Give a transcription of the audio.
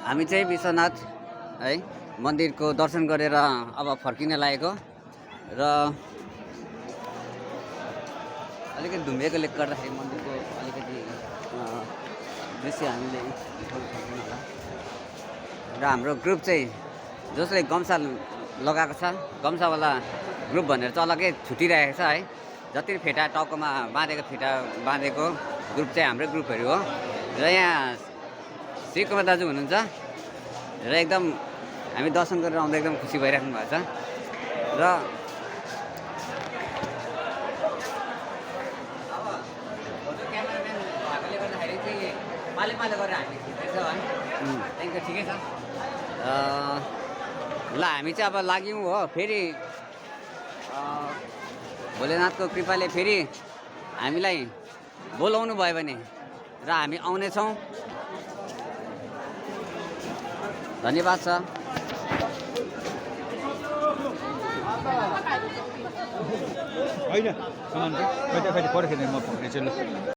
हामी चाहिँ विश्वनाथ है मन्दिरको दर्शन गरेर अब फर्किन लागेको र अलिकति धुम्बिएकोले गर्दाखेरि मन्दिरको अलिकति दृश्य हामीले र हाम्रो ग्रुप चाहिँ जसले गम्छा लगाएको छ गम्छावाला ग्रुप भनेर चाहिँ अलग्गै छुटिरहेको छ है। जति फेटा टाउकोमा बाँधेको फेटा बाँधेको ग्रुप चाहिँ हाम्रै ग्रुपहरू हो र यहाँ श्री कुमार दाजु हुनुहुन्छ र एकदम हामी दर्शन गरेर आउँदा एकदम खुसी भइराख्नु भएको छ र पाले पाले गरेर हामी खिच्दैछौँ है। त्यहाँदेखि ठिकै छ ल हामी चाहिँ अब लाग्यौँ हो। फेरि भोलेनाथको कृपाले फेरि हामीलाई बोलाउनु भयो भने र हामी आउनेछौँ। धन्यवाद छ। होइन सामान चाहिँ कहिले पर्खेर म पक्रिन्छु ल।